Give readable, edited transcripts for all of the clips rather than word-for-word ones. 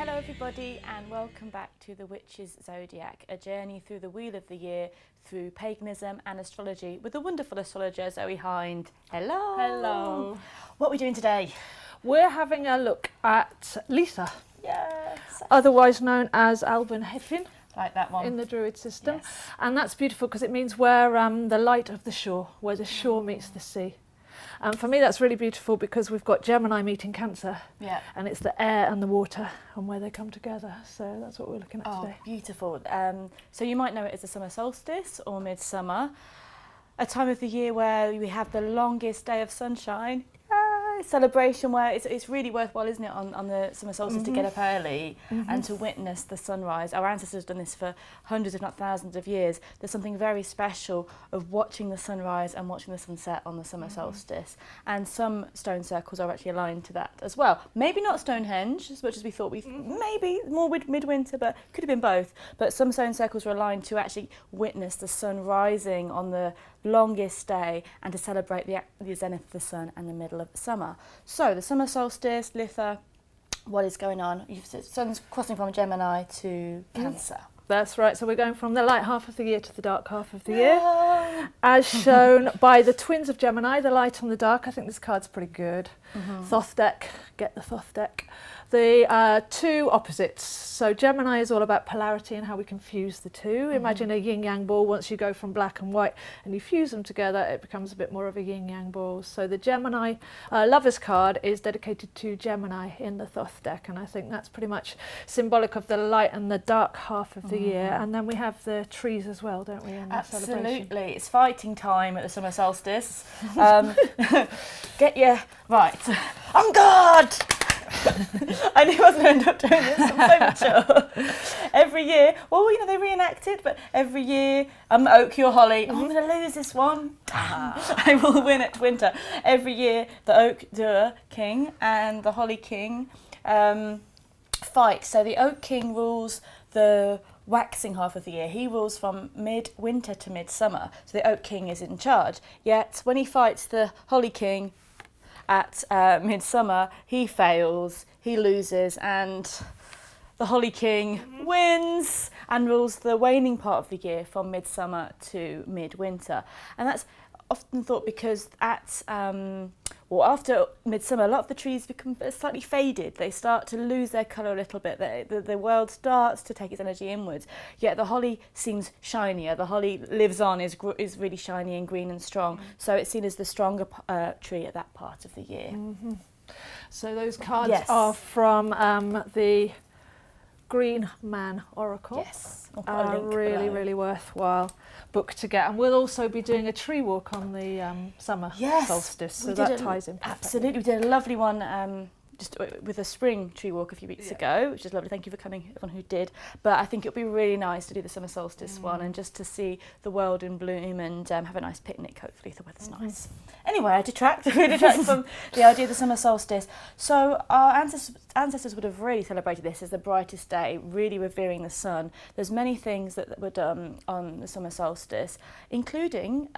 Hello everybody and welcome back to the Witch's Zodiac, a journey through the wheel of the year through paganism and astrology with the wonderful astrologer Zoe Hind. Hello! Hello! What are we doing today? We're having a look at Litha, Yes! otherwise known as Alban Hefin Like that one. in the Druid system. Yes. And that's beautiful because it means where the light of the shore, where the shore meets the sea. And for me that's really beautiful because we've got Gemini meeting Cancer, Yeah. and it's the air and the water and where they come together. So that's what we're looking at today. Beautiful. So you might know it as the summer solstice or midsummer, a time of the year where we have the longest day of sunshine. Celebration where it's really worthwhile, isn't it, on the summer solstice to get up early and to witness the sunrise. Our ancestors have done this for hundreds if not thousands of years. There's something very special of watching the sunrise and watching the sunset on the summer solstice, and some stone circles are actually aligned to that as well. Maybe not Stonehenge as much as we thought, maybe more midwinter, but could have been both. But some stone circles were aligned to actually witness the sun rising on the longest day and to celebrate the zenith of the sun and the middle of the summer. So the summer solstice, Litha, what is going on? Sun's crossing from Gemini to Cancer. That's right, so we're going from the light half of the year to the dark half of the year, as shown by the twins of Gemini, the light and the dark. I think this card's pretty good. Thoth Deck, get the Thoth Deck. The two opposites. So Gemini is all about polarity and how we can fuse the two. Imagine a yin-yang ball. Once you go from black and white and you fuse them together, it becomes a bit more of a yin-yang ball. So the Gemini Lovers card is dedicated to Gemini in the Thoth Deck, and I think that's pretty much symbolic of the light and the dark half of the year. And then we have the trees as well, don't we, in that celebration? Absolutely. It's fighting time at the summer solstice. Get your... Right. On guard! I knew I was going to end up doing this, I'm so mature. Every year, well, you know, they reenact it, but every year, oak, you're holly. Oh, I'm going to lose this one. Damn. I will win at winter. Every year, the oak king and the holly king fight. So the oak king rules the waxing half of the year. He rules from mid-winter to midsummer. So the oak king is in charge. Yet when he fights the holly king at midsummer, he fails, he loses, and the holly king wins and rules the waning part of the year from midsummer to midwinter. And that's often thought because after midsummer, a lot of the trees become slightly faded. They start to lose their colour a little bit. The world starts to take its energy inwards. Yet the holly seems shinier. The holly lives on, is really shiny and green and strong. So it's seen as the stronger tree at that part of the year. So those cards are from the Green Man Oracle. Yes. Really worthwhile book to get, and we'll also be doing a tree walk on the summer solstice, so that ties in perfectly. Absolutely, we did a lovely one just with a spring tree walk a few weeks ago, which is lovely. Thank you for coming, everyone who did. But I think it'll be really nice to do the summer solstice one and just to see the world in bloom and have a nice picnic. Hopefully the weather's nice. Anyway, I detract from the idea of the summer solstice. So our ancestors would have really celebrated this as the brightest day, really revering the sun. There's many things that were done on the summer solstice, including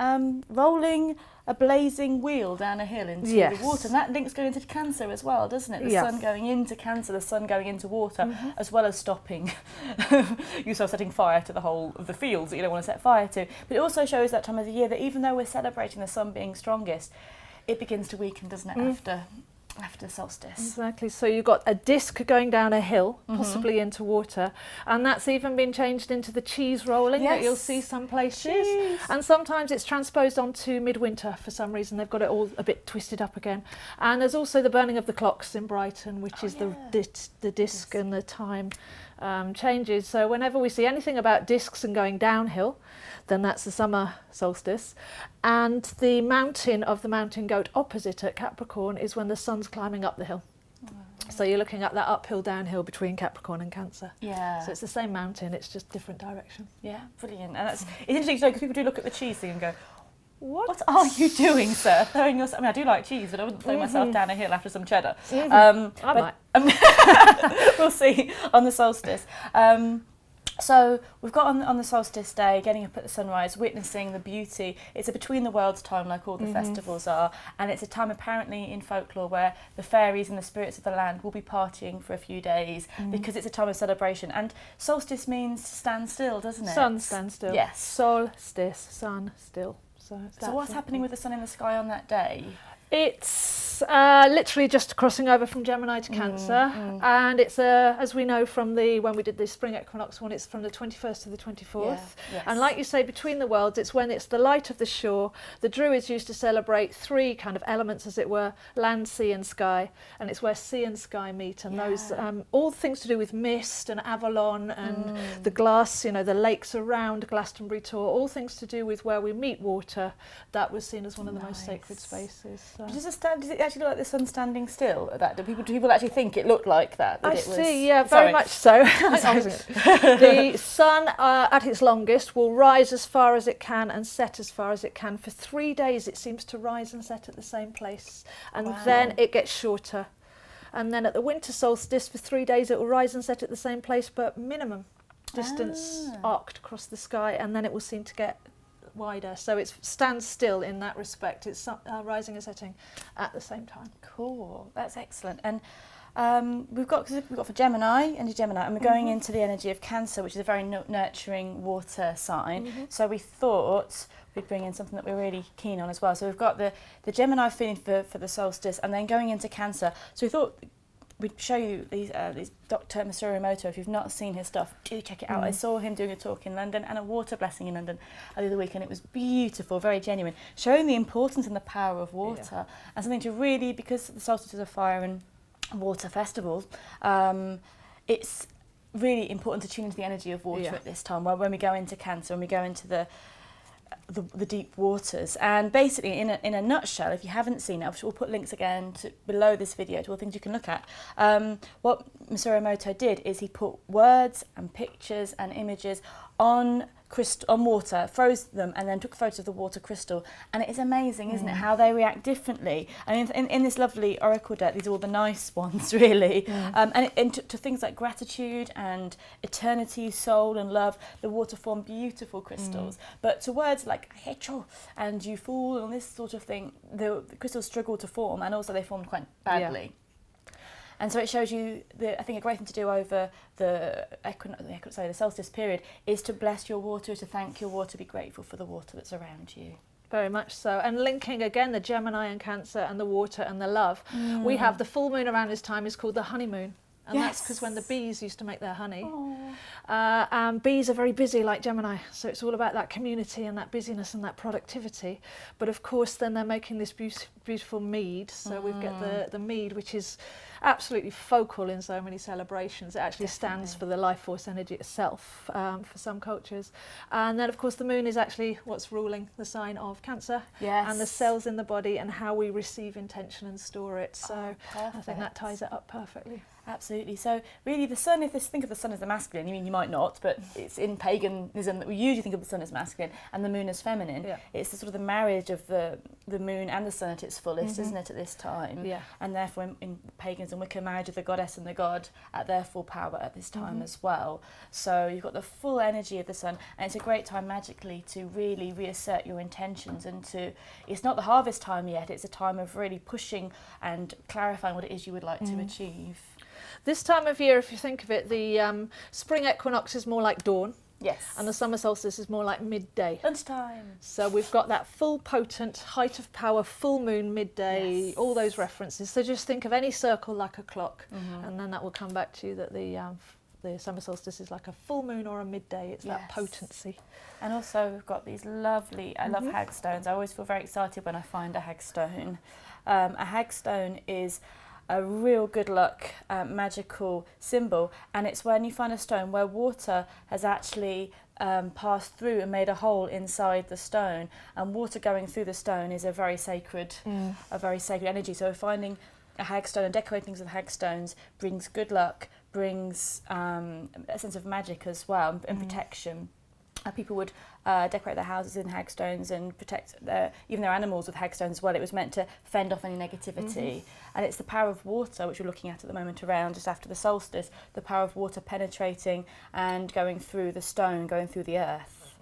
rolling a blazing wheel down a hill into the water. And that links going into Cancer as well, doesn't it? The sun going into Cancer, the sun going into water, as well as stopping yourself setting fire to the whole of the fields that you don't want to set fire to. But it also shows that time of the year that even though we're celebrating the sun being strongest, it begins to weaken, doesn't it, after solstice. Exactly. So you've got a disc going down a hill, possibly into water, and that's even been changed into the cheese rolling that you'll see some places. And sometimes it's transposed onto midwinter for some reason. They've got it all a bit twisted up again. And there's also the burning of the clocks in Brighton, which is the disc and the time changes. So whenever we see anything about discs and going downhill, then that's the summer solstice. And the mountain of the mountain goat opposite at Capricorn is when the sun's climbing up the hill. So you're looking at that uphill, downhill between Capricorn and Cancer. Yeah. So it's the same mountain, it's just different direction. Yeah, brilliant. And it's interesting because people do look at the cheese thing and go, what are you doing, sir? Throwing yourself... I mean, I do like cheese, but I wouldn't throw myself down a hill after some cheddar. I might. We'll see on the solstice. So we've got on the solstice day, getting up at the sunrise, witnessing the beauty. It's a between the worlds time, like all the festivals are, and it's a time apparently in folklore where the fairies and the spirits of the land will be partying for a few days because it's a time of celebration. And solstice means stand still, doesn't it? Sun stand still. Yes. Solstice, sun still. So what's happening with the sun in the sky on that day? It's literally just crossing over from Gemini to Cancer, and it's as we know from when we did the spring equinox one, it's from the 21st to the 24th. Yeah, yes. And like you say, between the worlds, it's when it's the light of the shore. The Druids used to celebrate three kind of elements, as it were: land, sea and sky, and it's where sea and sky meet, and those all things to do with mist and Avalon and the glass, the lakes around Glastonbury Tor, all things to do with where we meet water. That was seen as one of the most sacred spaces. So. Does it actually look like the sun standing still at that? Do people actually think it looked like that? I see, yeah, very much so. The sun at its longest will rise as far as it can and set as far as it can. For 3 days it seems to rise and set at the same place, and then it gets shorter. And then at the winter solstice for 3 days it will rise and set at the same place, but minimum distance arced across the sky, and then it will seem to get wider, so it stands still in that respect. It's rising and setting at the same time. Cool, that's excellent. And we've got for Gemini, and we're going into the energy of Cancer, which is a very nurturing water sign. So we thought we'd bring in something that we're really keen on as well. So we've got the Gemini feeling for the solstice, and then going into Cancer. So we thought we'd show you these Dr. Masaru Emoto. If you've not seen his stuff, do check it out. I saw him doing a talk in London and a water blessing in London the other week, and it was beautiful, very genuine, showing the importance and the power of water and something to really, because the solstice is a fire and water festival, it's really important to tune into the energy of water at this time, when we go into Cancer, when we go into the deep waters. And basically, in a nutshell, if you haven't seen it, we'll put links again below this video to all things you can look at. What Masaru Emoto did is he put words and pictures and images on water, froze them, and then took photos of the water crystal. And it is amazing, isn't it, how they react differently. I mean, in this lovely oracle deck, these are all the nice ones, really. And to things like gratitude and eternity, soul and love, the water form beautiful crystals. But to words like I hate you and you fool and this sort of thing, the crystals struggle to form, and also they formed quite badly. And so it shows you, I think a great thing to do over the solstice period is to bless your water, to thank your water, be grateful for the water that's around you. Very much so. And linking again the Gemini and Cancer and the water and the love, we have the full moon around this time is called the honeymoon. And that's because when the bees used to make their honey. And bees are very busy like Gemini, so it's all about that community and that busyness and that productivity. But of course then they're making this beautiful mead, so we've got the mead, which is absolutely focal in so many celebrations. It actually stands for the life force energy itself for some cultures. And then of course the moon is actually what's ruling the sign of Cancer, and the cells in the body and how we receive intention and store it. So I think that ties it up perfectly. Absolutely. So really the sun, if you think of the sun as the masculine, you might not, but it's in paganism that we usually think of the sun as masculine and the moon as feminine. It's the sort of the marriage of the moon and the sun at its fullest, isn't it, at this time? And therefore in paganism, Wicca, marriage of the goddess and the god at their full power at this time as well. So you've got the full energy of the sun, and it's a great time magically to really reassert your intentions, and it's not the harvest time yet, it's a time of really pushing and clarifying what it is you would like to achieve. This time of year, if you think of it, the spring equinox is more like dawn. Yes. And the summer solstice is more like midday. Lunchtime. So we've got that full potent, height of power, full moon, midday, all those references. So just think of any circle like a clock, and then that will come back to you that the summer solstice is like a full moon or a midday. It's that potency. And also we've got these lovely, I love hagstones. I always feel very excited when I find a hagstone. A hagstone is a real good luck magical symbol, and it's when you find a stone where water has actually passed through and made a hole inside the stone, and water going through the stone is a very sacred energy. So finding a hagstone and decorating things with hagstones brings good luck, brings a sense of magic as well, and protection. People would decorate their houses in hagstones and protect even their animals with hagstones as well. It was meant to fend off any negativity. And it's the power of water, which we're looking at the moment around just after the solstice, the power of water penetrating and going through the stone, going through the earth.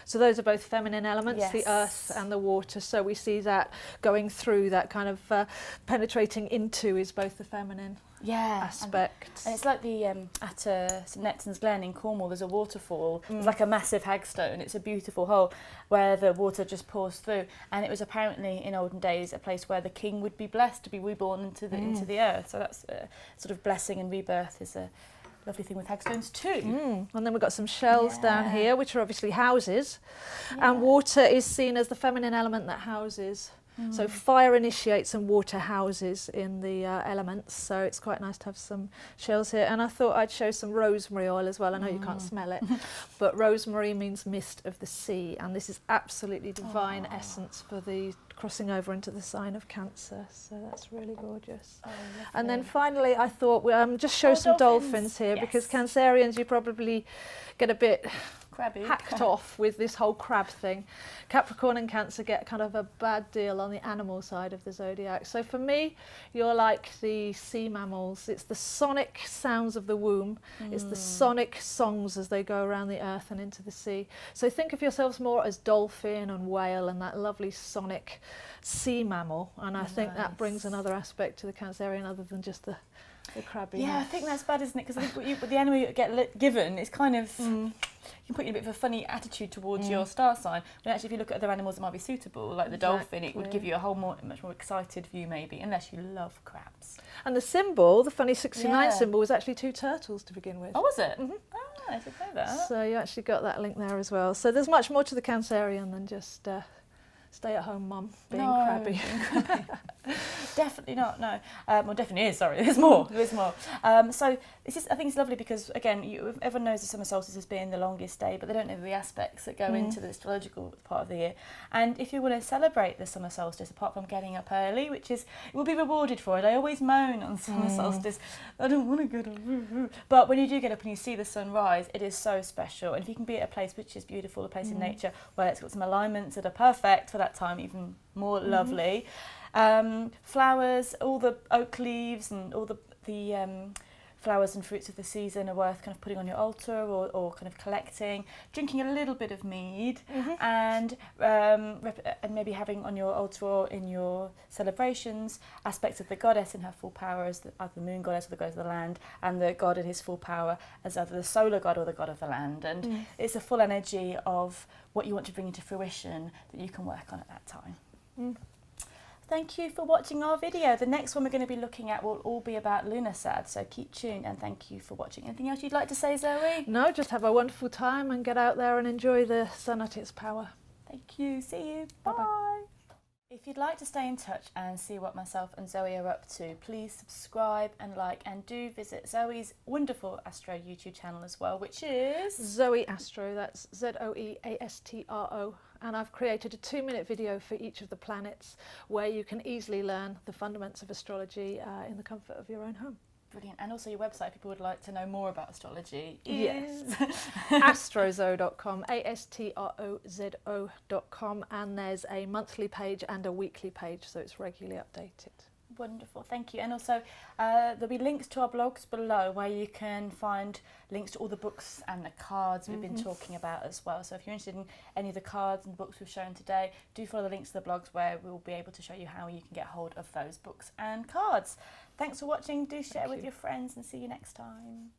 So those are both feminine elements, Yes. the earth and the water. So we see that going through, that kind of penetrating into is both the feminine aspect. And it's like the at St Neptun's Glen in Cornwall, there's a waterfall. It's like a massive hagstone. It's a beautiful hole where the water just pours through. And it was apparently in olden days a place where the king would be blessed to be reborn into the earth. So that's sort of blessing and rebirth is a lovely thing with hagstones too. And then we've got some shells down here, which are obviously houses. And water is seen as the feminine element that houses. So fire initiates and water houses in the elements. So it's quite nice to have some shells here. And I thought I'd show some rosemary oil as well. I know you can't smell it, but rosemary means mist of the sea. And this is absolutely divine essence for the crossing over into the sign of Cancer. So that's really gorgeous. And then finally, I thought we'll just show some dolphins here, because Cancerians, you probably get a bit hacked off with this whole crab thing. Capricorn and Cancer get kind of a bad deal on the animal side of the zodiac. So for me, you're like the sea mammals. It's the sonic sounds of the womb. It's the sonic songs as they go around the earth and into the sea. So think of yourselves more as dolphin and whale and that lovely sonic sea mammal. And I think that brings another aspect to the Cancerian other than just the crabby. I think that's bad, isn't it? Because I think the animal you get given is kind of, you can put you in a bit of a funny attitude towards your star sign. But actually, if you look at other animals that might be suitable, like the dolphin, it would give you a much more excited view maybe, unless you love crabs. And the symbol, the funny 69 symbol, was actually 2 turtles to begin with. Oh, was it? Oh, I didn't know that. So you actually got that link there as well. So there's much more to the Cancerian than just stay-at-home mum being crabby. Definitely not, no. Well, definitely is, sorry, there's more. So I think it's lovely because, again, everyone knows the summer solstice as being the longest day, but they don't know the aspects that go into the astrological part of the year. And if you want to celebrate the summer solstice, apart from getting up early, which is, you will be rewarded for it. I always moan on summer solstice, I don't want to get up. But when you do get up and you see the sun rise, it is so special. And if you can be at a place which is beautiful, a place in nature, where it's got some alignments that are perfect for that time, even more lovely. Flowers, all the oak leaves and all the flowers and fruits of the season are worth kind of putting on your altar or kind of collecting, drinking a little bit of mead and maybe having on your altar or in your celebrations aspects of the goddess in her full power as either the moon goddess or the goddess of the land, and the god in his full power as either the solar god or the god of the land. And it's a full energy of what you want to bring into fruition that you can work on at that time. Thank you for watching our video. The next one we're going to be looking at will all be about lunar sad, so keep tuned and thank you for watching. Anything else you'd like to say, Zoe? No, just have a wonderful time and get out there and enjoy the sun at its power. Thank you. See you. Bye. Bye-bye. If you'd like to stay in touch and see what myself and Zoe are up to, please subscribe and like, and do visit Zoe's wonderful Astro YouTube channel as well, which is Zoe Astro, that's Zoeastro. And I've created a 2-minute video for each of the planets where you can easily learn the fundamentals of astrology in the comfort of your own home. brilliant. And also your website, if people would like to know more about astrology, is astrozo.com, astrozo.com, and there's a monthly page and a weekly page, so it's regularly updated. Wonderful, thank you. And also there'll be links to our blogs below where you can find links to all the books and the cards we've been talking about as well. So if you're interested in any of the cards and books we've shown today, do follow the links to the blogs where we'll be able to show you how you can get hold of those books and cards. Thanks for watching. Do share with your friends and see you next time.